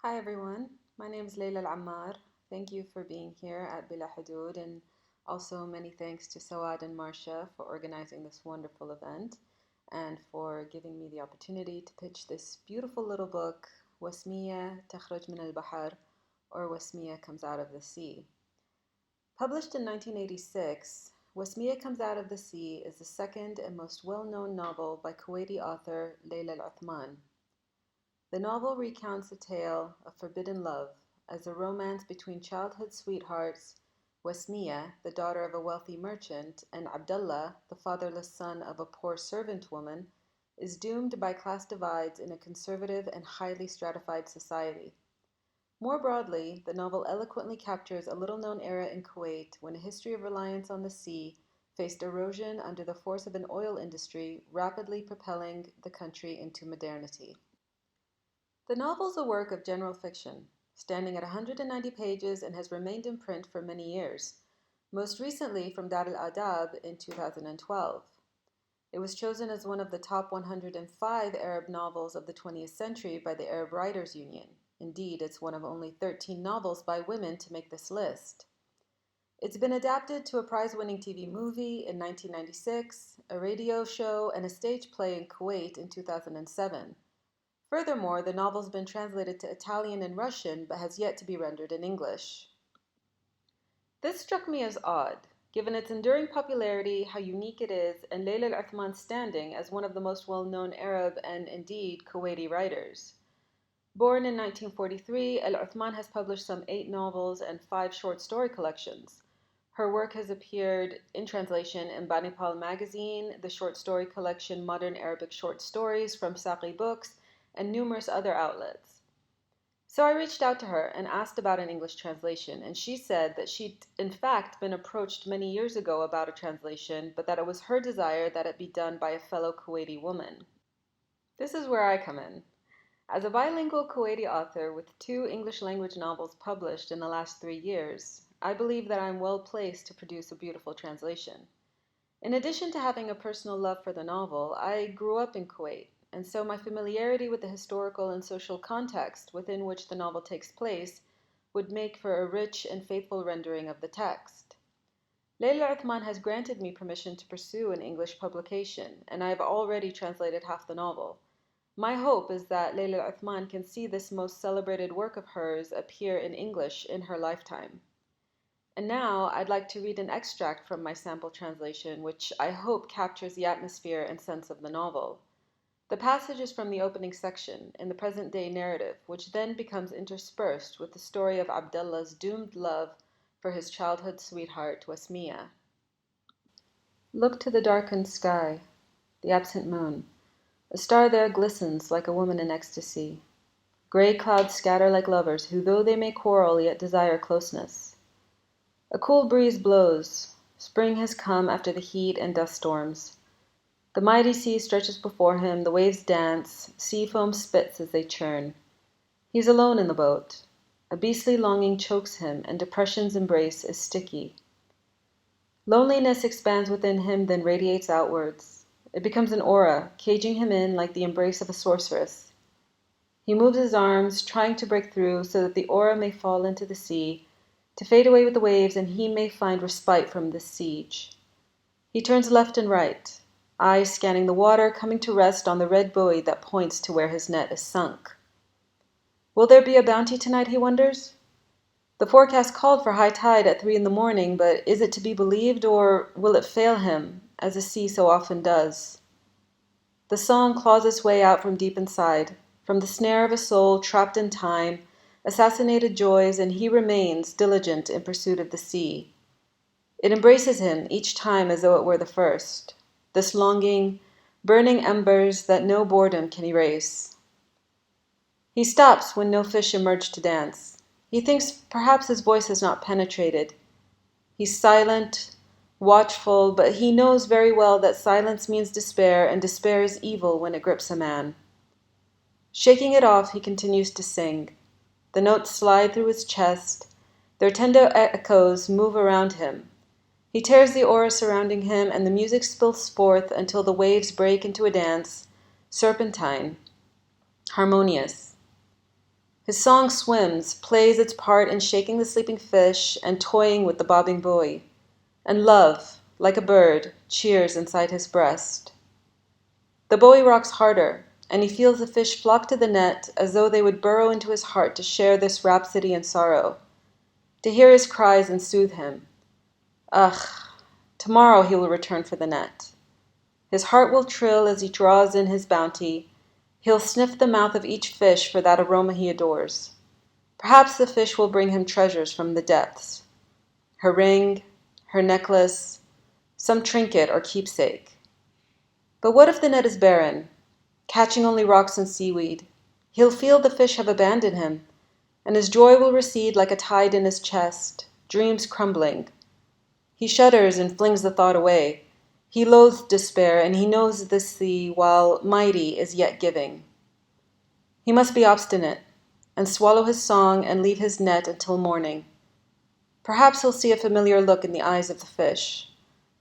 Hi everyone, my name is Layla AlAmmar. Thank you for being here at Bila Hudud, and also many thanks to Sawad and Marsha for organizing this wonderful event and for giving me the opportunity to pitch this beautiful little book, Wasmiya min al-Bahar, or Wasmiya Comes Out of the Sea. Published in 1986, Wasmiya Comes Out of the Sea is the second and most well-known novel by Kuwaiti author Laila al-Othman. The novel recounts a tale of forbidden love, as a romance between childhood sweethearts Wasmiya, the daughter of a wealthy merchant, and Abdullah, the fatherless son of a poor servant woman, is doomed by class divides in a conservative and highly stratified society. More broadly, the novel eloquently captures a little-known era in Kuwait when a history of reliance on the sea faced erosion under the force of an oil industry rapidly propelling the country into modernity. The novel is a work of general fiction, standing at 190 pages and has remained in print for many years, most recently from Dar al-Adab in 2012. It was chosen as one of the top 105 Arab novels of the 20th century by the Arab Writers Union. Indeed, it's one of only 13 novels by women to make this list. It's been adapted to a prize-winning TV movie in 1996, a radio show, and a stage play in Kuwait in 2007. Furthermore, the novel's been translated to Italian and Russian but has yet to be rendered in English. This struck me as odd, given its enduring popularity, how unique it is, and Layla al-Othman's standing as one of the most well-known Arab and, indeed, Kuwaiti writers. Born in 1943, al-Othman has published some 8 novels and 5 short story collections. Her work has appeared in translation in Banipal magazine, the short story collection Modern Arabic Short Stories from Saqi Books, and numerous other outlets. So I reached out to her and asked about an English translation, and she said that she'd in fact been approached many years ago about a translation, but that it was her desire that it be done by a fellow Kuwaiti woman. This is where I come in. As a bilingual Kuwaiti author with 2 English language novels published in the last 3 years, I believe that I am well placed to produce a beautiful translation. In addition to having a personal love for the novel, I grew up in Kuwait, and so my familiarity with the historical and social context within which the novel takes place would make for a rich and faithful rendering of the text. Layla Othman has granted me permission to pursue an English publication, and I have already translated half the novel. My hope is that Layla Othman can see this most celebrated work of hers appear in English in her lifetime. And now I'd like to read an extract from my sample translation, which I hope captures the atmosphere and sense of the novel. The passage is from the opening section, in the present-day narrative, which then becomes interspersed with the story of Abdullah's doomed love for his childhood sweetheart, Wasmiya. Look to the darkened sky, the absent moon. A star there glistens like a woman in ecstasy. Gray clouds scatter like lovers who, though they may quarrel, yet desire closeness. A cool breeze blows. Spring has come after the heat and dust storms. The mighty sea stretches before him, the waves dance, sea foam spits as they churn. He's alone in the boat. A beastly longing chokes him, and depression's embrace is sticky. Loneliness expands within him, then radiates outwards. It becomes an aura, caging him in like the embrace of a sorceress. He moves his arms, trying to break through so that the aura may fall into the sea, to fade away with the waves, and he may find respite from this siege. He turns left and right, eyes scanning the water, coming to rest on the red buoy that points to where his net is sunk. Will there be a bounty tonight, he wonders? The forecast called for high tide at 3 in the morning, but is it to be believed, or will it fail him, as the sea so often does? The song claws its way out from deep inside, from the snare of a soul trapped in time, assassinated joys, and he remains diligent in pursuit of the sea. It embraces him each time as though it were the first. This longing, burning embers that no boredom can erase. He stops when no fish emerge to dance. He thinks perhaps his voice has not penetrated. He's silent, watchful, but he knows very well that silence means despair, and despair is evil when it grips a man. Shaking it off, he continues to sing. The notes slide through his chest. Their tender echoes move around him. He tears the aura surrounding him, and the music spills forth until the waves break into a dance, serpentine, harmonious. His song swims, plays its part in shaking the sleeping fish and toying with the bobbing buoy. And love, like a bird, cheers inside his breast. The buoy rocks harder, and he feels the fish flock to the net as though they would burrow into his heart to share this rhapsody and sorrow, to hear his cries and soothe him. Ugh, tomorrow he will return for the net. His heart will trill as he draws in his bounty. He'll sniff the mouth of each fish for that aroma he adores. Perhaps the fish will bring him treasures from the depths. Her ring, her necklace, some trinket or keepsake. But what if the net is barren, catching only rocks and seaweed? He'll feel the fish have abandoned him, and his joy will recede like a tide in his chest, dreams crumbling. He shudders and flings the thought away. He loathes despair, and he knows this sea, while mighty, is yet giving. He must be obstinate, and swallow his song and leave his net until morning. Perhaps he'll see a familiar look in the eyes of the fish,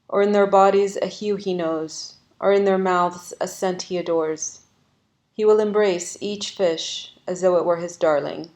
or in their bodies a hue he knows, or in their mouths a scent he adores. He will embrace each fish as though it were his darling.